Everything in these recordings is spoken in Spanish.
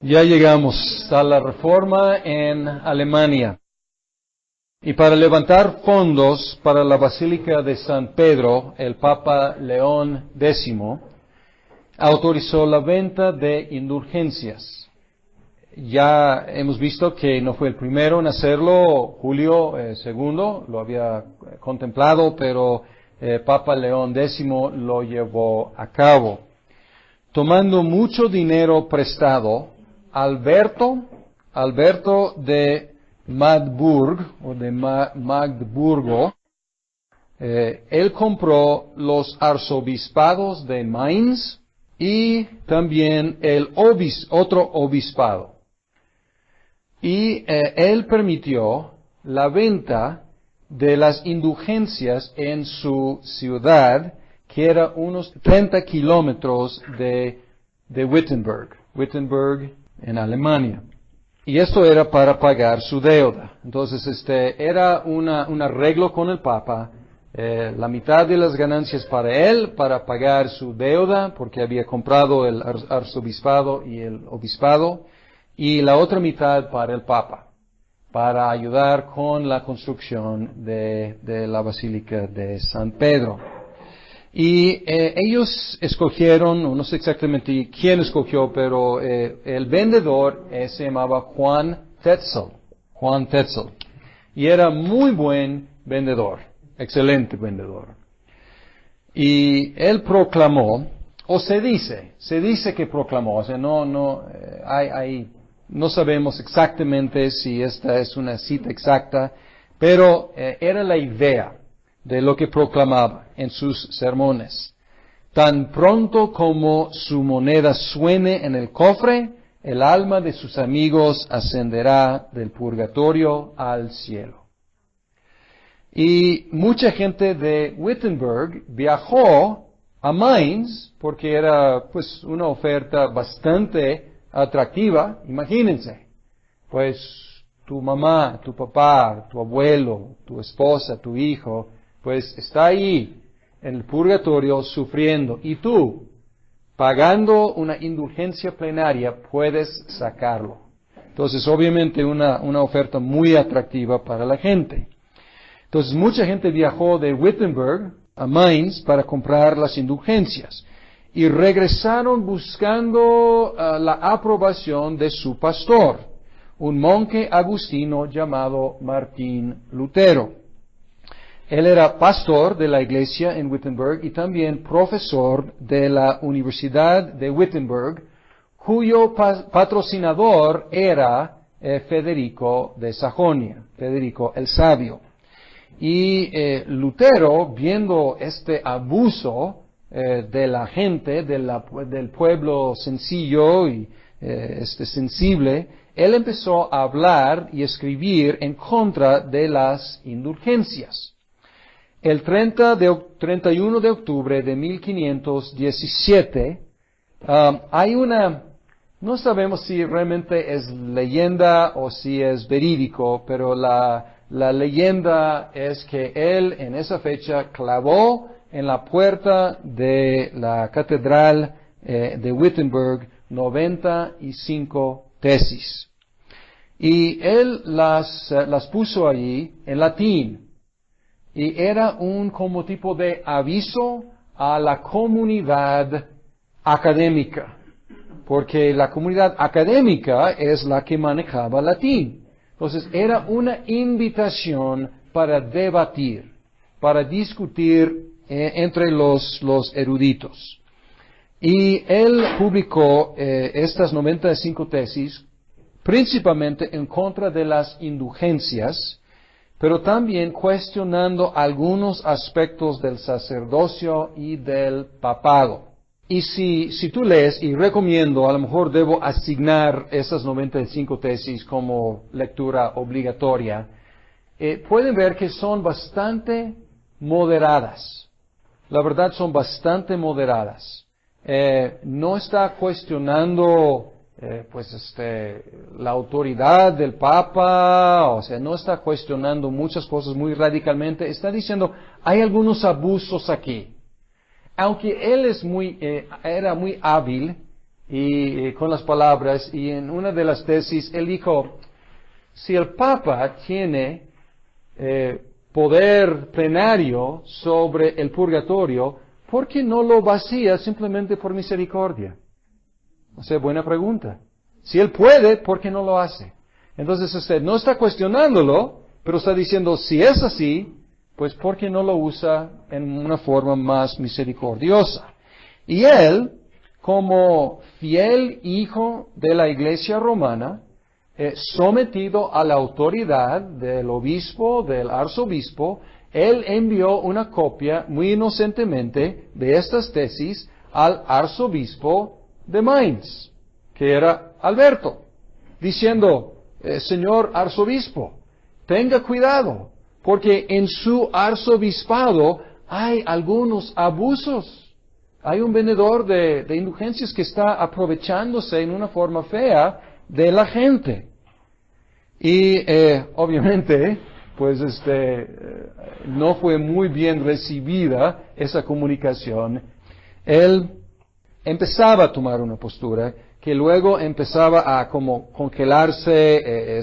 Ya llegamos a la Reforma en Alemania. Y para levantar fondos para la Basílica de San Pedro, el Papa León X autorizó la venta de indulgencias. Ya hemos visto que no fue el primero en hacerlo, Julio II lo había contemplado, pero Papa León X lo llevó a cabo. Tomando mucho dinero prestado, Alberto de Magdeburgo, él compró los arzobispados de Mainz y también el otro obispado. Y él permitió la venta de las indulgencias en su ciudad, que era unos 30 kilómetros de Wittenberg en Alemania. Y esto era para pagar su deuda. Entonces, era un arreglo con el Papa, la mitad de las ganancias para él, para pagar su deuda, porque había comprado el arzobispado y el obispado, y la otra mitad para el Papa, para ayudar con la construcción de la Basílica de San Pedro. Y ellos escogieron, no sé exactamente quién escogió, pero el vendedor se llamaba Juan Tetzel. Y era muy buen vendedor, excelente vendedor. Y él proclamó, o se dice que proclamó, o sea, no sabemos exactamente si esta es una cita exacta, pero era la idea de lo que proclamaba en sus sermones. Tan pronto como su moneda suene en el cofre, el alma de sus amigos ascenderá del purgatorio al cielo. Y mucha gente de Wittenberg viajó a Mainz porque era pues una oferta bastante atractiva. Imagínense, pues tu mamá, tu papá, tu abuelo, tu esposa, tu hijo, pues está ahí en el purgatorio sufriendo, y tú, pagando una indulgencia plenaria, puedes sacarlo. Entonces, obviamente, una oferta muy atractiva para la gente. Entonces, mucha gente viajó de Wittenberg a Mainz para comprar las indulgencias, y regresaron buscando la aprobación de su pastor, un monje agustino llamado Martín Lutero. Él era pastor de la iglesia en Wittenberg y también profesor de la Universidad de Wittenberg, cuyo patrocinador era Federico de Sajonia, Federico el Sabio. Y Lutero, viendo este abuso de la gente, del pueblo sencillo y sensible, él empezó a hablar y escribir en contra de las indulgencias. El 31 de octubre de 1517, no sabemos si realmente es leyenda o si es verídico, pero la leyenda es que él en esa fecha clavó en la puerta de la catedral de Wittenberg 95 tesis. Y él las puso allí en latín. Y era como tipo de aviso a la comunidad académica, porque la comunidad académica es la que manejaba latín. Entonces era una invitación para debatir, para discutir entre los eruditos. Y él publicó estas 95 tesis, principalmente en contra de las indulgencias, pero también cuestionando algunos aspectos del sacerdocio y del papado. Y si tú lees, y recomiendo, a lo mejor debo asignar esas 95 tesis como lectura obligatoria, pueden ver que son bastante moderadas. La verdad, son bastante moderadas. No está cuestionando la autoridad del Papa, o sea, no está cuestionando muchas cosas muy radicalmente, está diciendo, hay algunos abusos aquí. Aunque él era muy hábil y con las palabras, y en una de las tesis él dijo, si el Papa tiene poder plenario sobre el purgatorio, ¿por qué no lo vacía simplemente por misericordia? O sea, buena pregunta. Si él puede, ¿por qué no lo hace? Entonces usted no está cuestionándolo, pero está diciendo, si es así, pues ¿por qué no lo usa en una forma más misericordiosa? Y él, como fiel hijo de la Iglesia romana, sometido a la autoridad del obispo, del arzobispo, él envió una copia muy inocentemente de estas tesis al arzobispo de Mainz, que era Alberto, diciendo, señor arzobispo, tenga cuidado, porque en su arzobispado hay algunos abusos. Hay un vendedor de indulgencias que está aprovechándose en una forma fea de la gente. Y obviamente, pues no fue muy bien recibida esa comunicación. Él empezaba a tomar una postura que luego empezaba a como congelarse,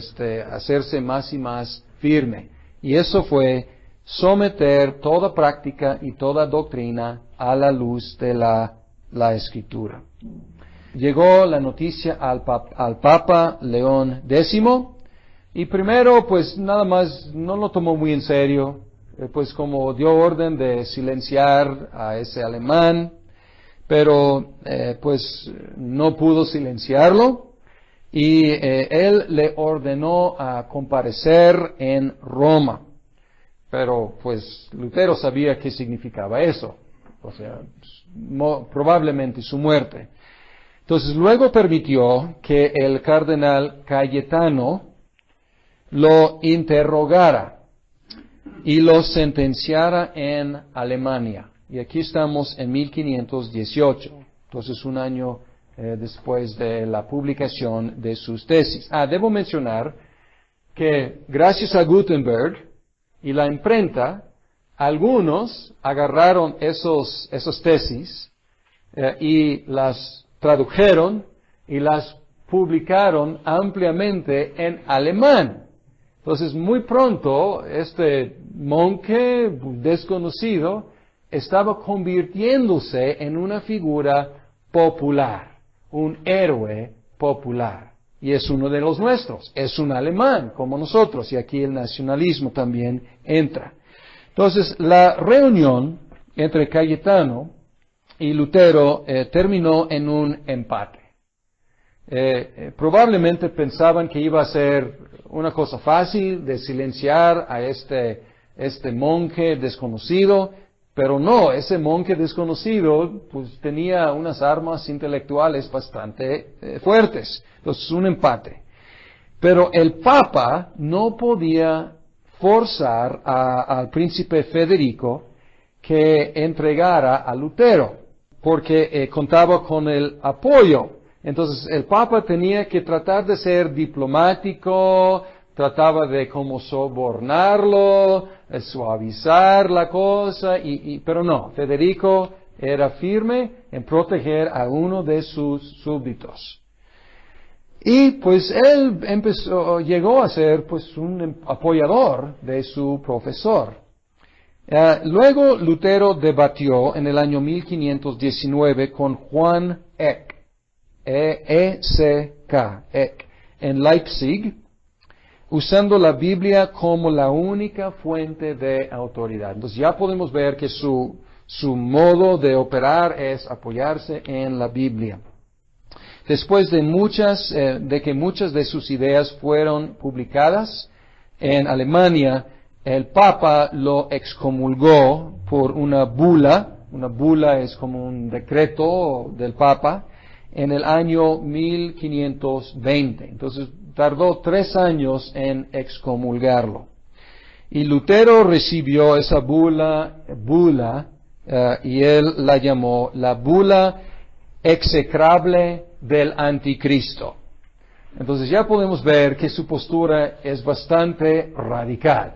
hacerse más y más firme. Y eso fue someter toda práctica y toda doctrina a la luz de la Escritura. Llegó la noticia al Papa León X, y primero, pues nada más no lo tomó muy en serio, pues como dio orden de silenciar a ese alemán, pero pues no pudo silenciarlo, y él le ordenó a comparecer en Roma. Pero pues Lutero sabía qué significaba eso, o sea, probablemente su muerte. Entonces luego permitió que el cardenal Cayetano lo interrogara y lo sentenciara en Alemania. Y aquí estamos en 1518, entonces un año después de la publicación de sus tesis. Debo mencionar que gracias a Gutenberg y la imprenta, algunos agarraron esas tesis y las tradujeron y las publicaron ampliamente en alemán. Entonces, muy pronto, este monje desconocido estaba convirtiéndose en una figura popular, un héroe popular. Y es uno de los nuestros, es un alemán como nosotros, y aquí el nacionalismo también entra. Entonces, la reunión entre Cayetano y Lutero terminó en un empate. Probablemente pensaban que iba a ser una cosa fácil de silenciar a este monje desconocido, pero no, ese monje desconocido pues tenía unas armas intelectuales bastante fuertes. Entonces, un empate. Pero el Papa no podía forzar al príncipe Federico que entregara a Lutero, porque contaba con el apoyo. Entonces, el Papa tenía que tratar de ser diplomático, trataba de como sobornarlo, suavizar la cosa, pero no, Federico era firme en proteger a uno de sus súbditos. Y pues él llegó a ser pues un apoyador de su profesor. Luego Lutero debatió en el año 1519 con Juan Eck, E-C-K, Eck, en Leipzig, usando la Biblia como la única fuente de autoridad. Entonces ya podemos ver que su modo de operar es apoyarse en la Biblia. Después de que muchas de sus ideas fueron publicadas en Alemania, el Papa lo excomulgó por una bula. Una bula es como un decreto del Papa en el año 1520. Entonces tardó 3 años en excomulgarlo. Y Lutero recibió esa bula y él la llamó la bula execrable del anticristo. Entonces ya podemos ver que su postura es bastante radical.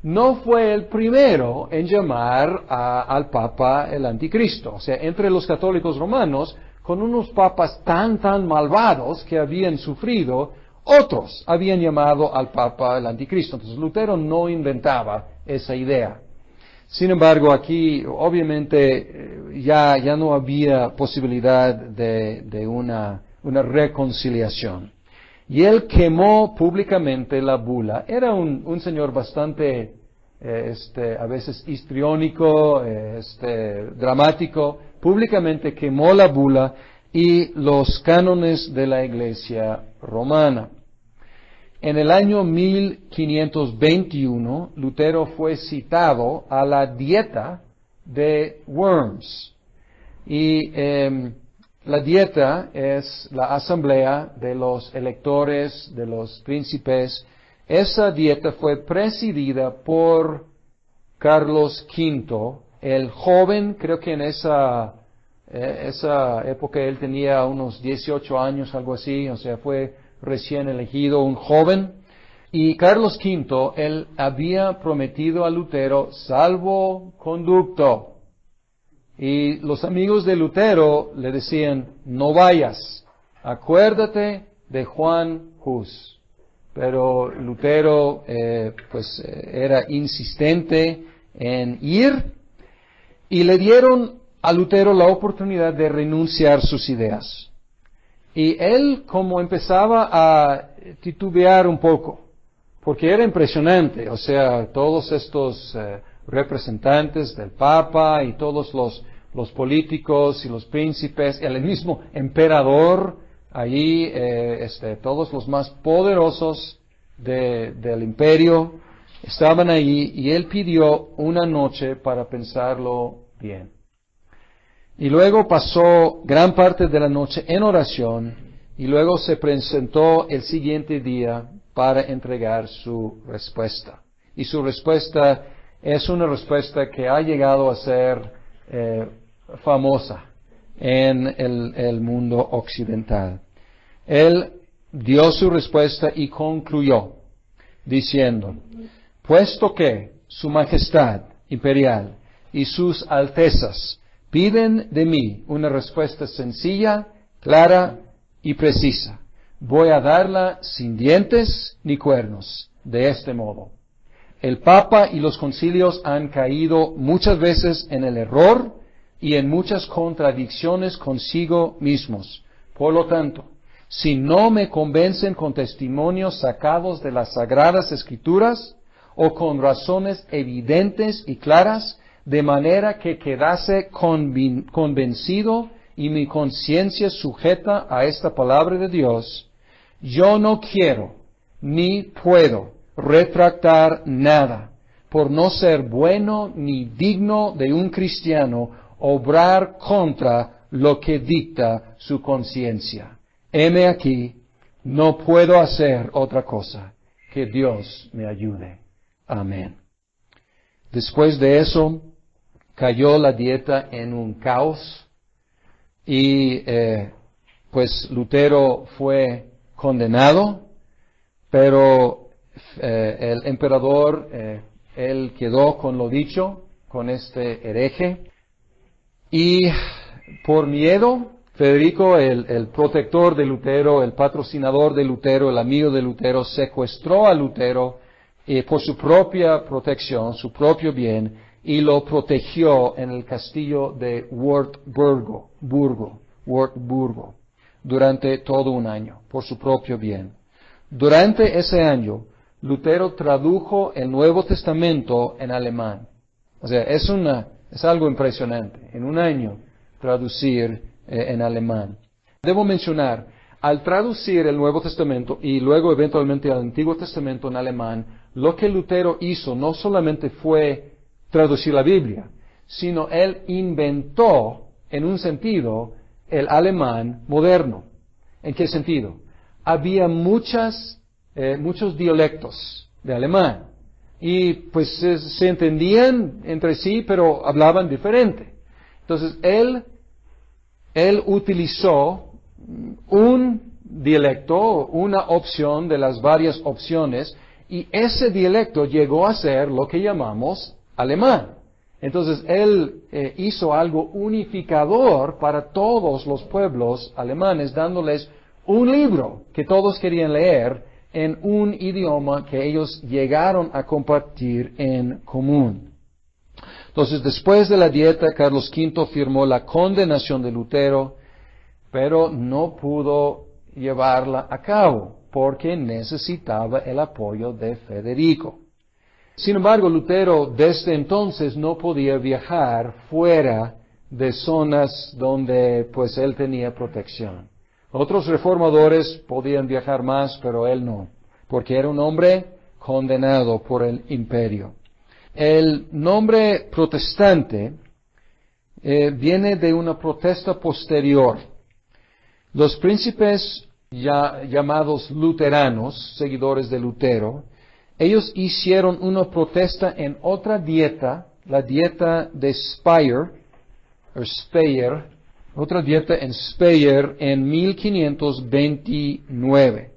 No fue el primero en llamar al Papa el anticristo. O sea, entre los católicos romanos con unos papas tan malvados que habían sufrido, otros habían llamado al Papa el Anticristo. Entonces Lutero no inventaba esa idea. Sin embargo, aquí obviamente ya no había posibilidad de una reconciliación. Y él quemó públicamente la bula. Era un señor bastante, a veces histriónico, dramático. Públicamente quemó la bula y los cánones de la Iglesia romana. En el año 1521, Lutero fue citado a la dieta de Worms. Y la dieta es la asamblea de los electores, de los príncipes. Esa dieta fue presidida por Carlos V, el joven. Creo que en esa época él tenía unos 18 años, algo así, o sea, fue recién elegido, un joven. Y Carlos V, él había prometido a Lutero salvoconducto. Y los amigos de Lutero le decían, no vayas, acuérdate de Juan Hus. Pero Lutero, era insistente en ir, y le dieron a Lutero la oportunidad de renunciar sus ideas. Y él como empezaba a titubear un poco, porque era impresionante, o sea, todos estos representantes del Papa y todos los políticos y los príncipes, el mismo emperador, allí, todos los más poderosos del imperio estaban allí, y él pidió una noche para pensarlo bien. Y luego pasó gran parte de la noche en oración, y luego se presentó el siguiente día para entregar su respuesta. Y su respuesta es una respuesta que ha llegado a ser famosa en el mundo occidental. Él dio su respuesta y concluyó diciendo, puesto que Su Majestad Imperial y sus Altezas piden de mí una respuesta sencilla, clara y precisa, voy a darla sin dientes ni cuernos, de este modo. El Papa y los concilios han caído muchas veces en el error y en muchas contradicciones consigo mismos. Por lo tanto, si no me convencen con testimonios sacados de las Sagradas Escrituras o con razones evidentes y claras, de manera que quedase convencido y mi conciencia sujeta a esta palabra de Dios, yo no quiero ni puedo retractar nada, por no ser bueno ni digno de un cristiano obrar contra lo que dicta su conciencia. Heme aquí, no puedo hacer otra cosa, que Dios me ayude. Amén. Después de eso, cayó la dieta en un caos, y pues Lutero fue condenado, pero el emperador, él quedó con lo dicho, con este hereje, y por miedo, Federico, el protector de Lutero, el patrocinador de Lutero, el amigo de Lutero, secuestró a Lutero por su propia protección, su propio bien, y lo protegió en el castillo de Wartburgo, durante todo un año, por su propio bien. Durante ese año, Lutero tradujo el Nuevo Testamento en alemán. O sea, es algo impresionante, en un año traducir en alemán. Debo mencionar, al traducir el Nuevo Testamento y luego eventualmente el Antiguo Testamento en alemán, lo que Lutero hizo no solamente fue traducir la Biblia, sino él inventó, en un sentido, el alemán moderno. ¿En qué sentido? Había muchos dialectos de alemán, y pues se entendían entre sí, pero hablaban diferente. Entonces él utilizó un dialecto, una opción de las varias opciones, y ese dialecto llegó a ser lo que llamamos alemán. Entonces él hizo algo unificador para todos los pueblos alemanes, dándoles un libro que todos querían leer en un idioma que ellos llegaron a compartir en común. Entonces, después de la dieta, Carlos V firmó la condenación de Lutero, pero no pudo llevarla a cabo porque necesitaba el apoyo de Federico. Sin embargo, Lutero desde entonces no podía viajar fuera de zonas donde pues él tenía protección. Otros reformadores podían viajar más, pero él no, porque era un hombre condenado por el imperio. El nombre protestante viene de una protesta posterior. Los príncipes llamados luteranos, seguidores de Lutero, ellos hicieron una protesta en otra dieta, la dieta de Speyer, otra dieta en Speyer en 1529.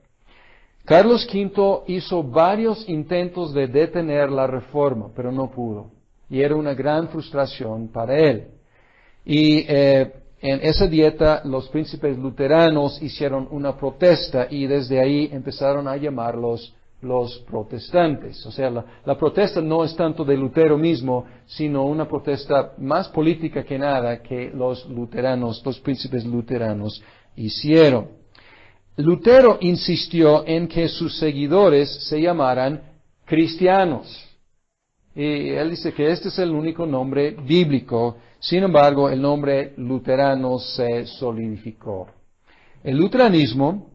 Carlos V hizo varios intentos de detener la reforma, pero no pudo. Y era una gran frustración para él. Y en esa dieta los príncipes luteranos hicieron una protesta y desde ahí empezaron a llamarlos los protestantes. O sea, la protesta no es tanto de Lutero mismo, sino una protesta más política que nada que los príncipes luteranos hicieron. Lutero insistió en que sus seguidores se llamaran cristianos. Y él dice que este es el único nombre bíblico. Sin embargo, el nombre luterano se solidificó. El luteranismo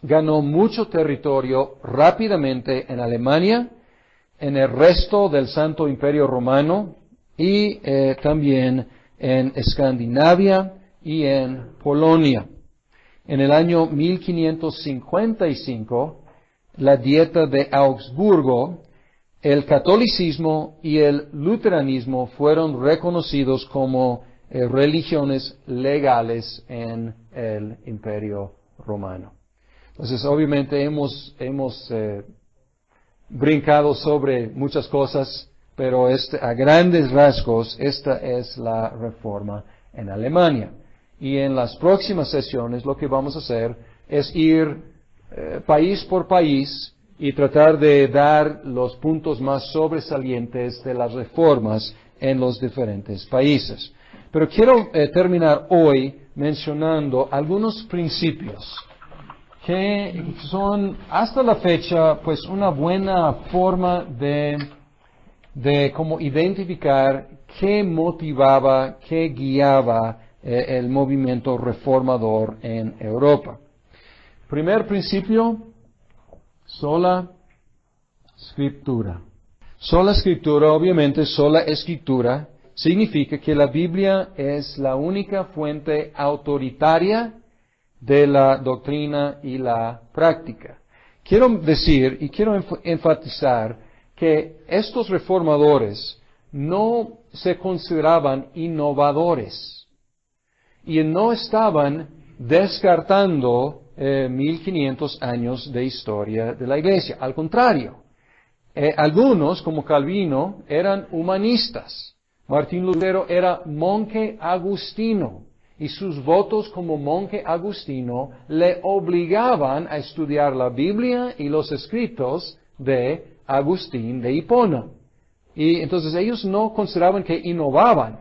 ganó mucho territorio rápidamente en Alemania, en el resto del Santo Imperio Romano y también en Escandinavia y en Polonia. En el año 1555, la dieta de Augsburgo, el catolicismo y el luteranismo fueron reconocidos como religiones legales en el Imperio Romano. Entonces, obviamente hemos brincado sobre muchas cosas, pero a grandes rasgos, esta es la reforma en Alemania. Y en las próximas sesiones lo que vamos a hacer es ir país por país y tratar de dar los puntos más sobresalientes de las reformas en los diferentes países. Pero quiero terminar hoy mencionando algunos principios que son hasta la fecha pues una buena forma de cómo identificar qué motivaba, qué guiaba el movimiento reformador en Europa. Primer principio, sola escritura. Sola escritura, obviamente, sola escritura significa que la Biblia es la única fuente autoritaria de la doctrina y la práctica. Quiero decir y quiero enfatizar que estos reformadores no se consideraban innovadores y no estaban descartando 1500 años de historia de la Iglesia. Al contrario, algunos, como Calvino, eran humanistas. Martín Lutero era monje agustino y sus votos como monje agustino le obligaban a estudiar la Biblia y los escritos de Agustín de Hipona. Y entonces ellos no consideraban que innovaban,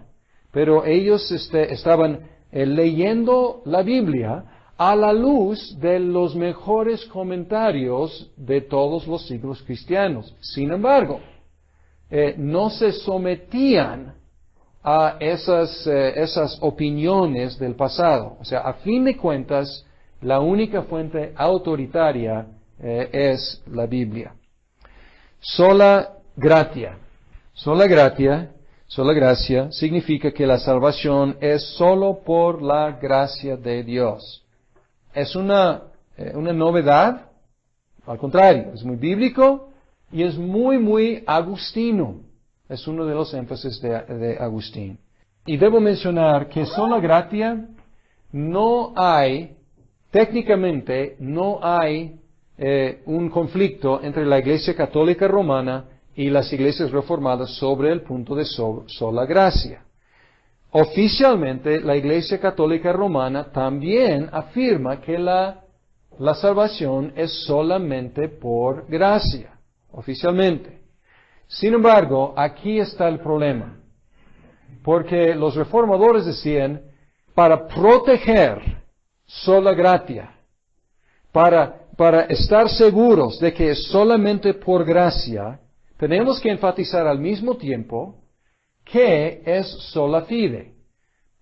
pero ellos estaban leyendo la Biblia a la luz de los mejores comentarios de todos los siglos cristianos. Sin embargo, no se sometían a esas opiniones del pasado. O sea, a fin de cuentas, la única fuente autoritaria es la Biblia. Sola gratia. Sola gratia. Sola gracia significa que la salvación es solo por la gracia de Dios. ¿Es una novedad? Al contrario, es muy bíblico y es muy agustino. Es uno de los énfasis de Agustín. Y debo mencionar que sola gratia técnicamente no hay un conflicto entre la Iglesia Católica Romana y las iglesias reformadas sobre el punto de sola gracia. Oficialmente, la Iglesia Católica Romana también afirma que la salvación es solamente por gracia, oficialmente. Sin embargo, aquí está el problema, porque los reformadores decían, para proteger sola gratia, para estar seguros de que es solamente por gracia, tenemos que enfatizar al mismo tiempo que es sola fide,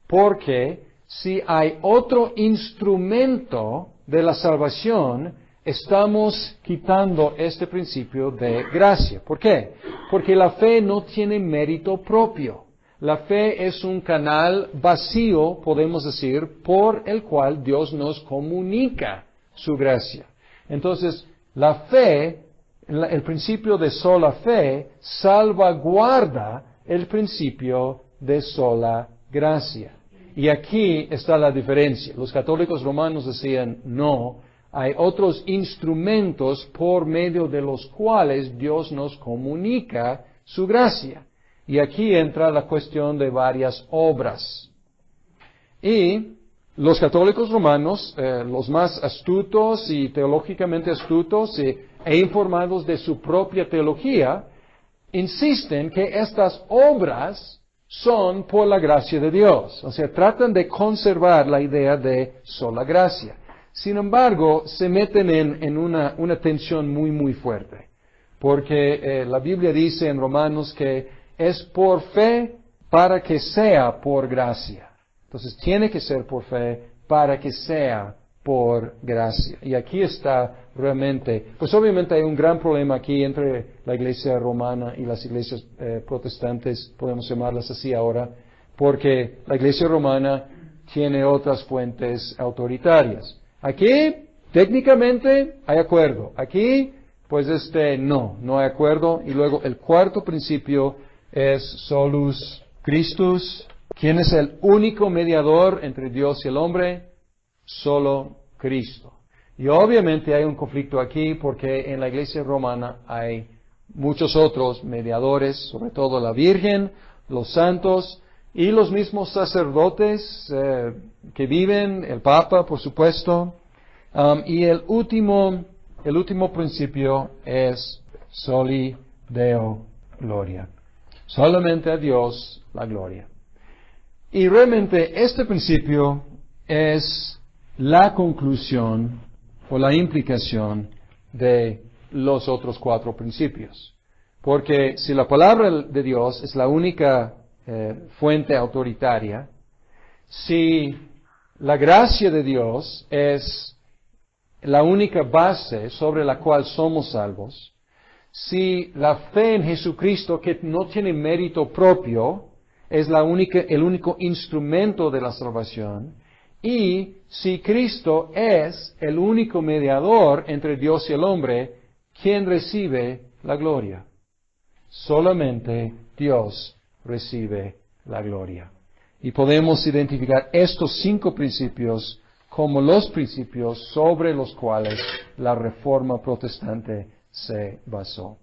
porque si hay otro instrumento de la salvación, estamos quitando este principio de gracia. ¿Por qué? Porque la fe no tiene mérito propio. La fe es un canal vacío, podemos decir, por el cual Dios nos comunica su gracia. Entonces, la fe, el principio de sola fe, salvaguarda el principio de sola gracia. Y aquí está la diferencia. Los católicos romanos decían, no, hay otros instrumentos por medio de los cuales Dios nos comunica su gracia. Y aquí entra la cuestión de varias obras. Y los católicos romanos, los más astutos y teológicamente astutos e informados de su propia teología, insisten que estas obras son por la gracia de Dios. O sea, tratan de conservar la idea de sola gracia. Sin embargo, se meten en una tensión muy, muy fuerte. Porque la Biblia dice en Romanos que es por fe para que sea por gracia. Entonces, tiene que ser por fe para que sea por gracia. Y aquí está realmente, pues obviamente hay un gran problema aquí entre la iglesia romana y las iglesias protestantes, podemos llamarlas así ahora, porque la iglesia romana tiene otras fuentes autoritarias. Aquí, técnicamente, hay acuerdo. Aquí, pues no hay acuerdo. Y luego el cuarto principio es solus Christus. ¿Quién es el único mediador entre Dios y el hombre? Solo Cristo. Y obviamente hay un conflicto aquí porque en la iglesia romana hay muchos otros mediadores, sobre todo la Virgen, los santos y los mismos sacerdotes que viven, el Papa, por supuesto. Y el último principio es soli Deo gloria. Solamente a Dios la gloria. Y realmente este principio es la conclusión o la implicación de los otros cuatro principios. Porque si la palabra de Dios es la única fuente autoritaria, si la gracia de Dios es la única base sobre la cual somos salvos, si la fe en Jesucristo, que no tiene mérito propio, es el único instrumento de la salvación, y si Cristo es el único mediador entre Dios y el hombre, ¿quién recibe la gloria? Solamente Dios recibe la gloria. Y podemos identificar estos 5 principios como los principios sobre los cuales la Reforma Protestante se basó.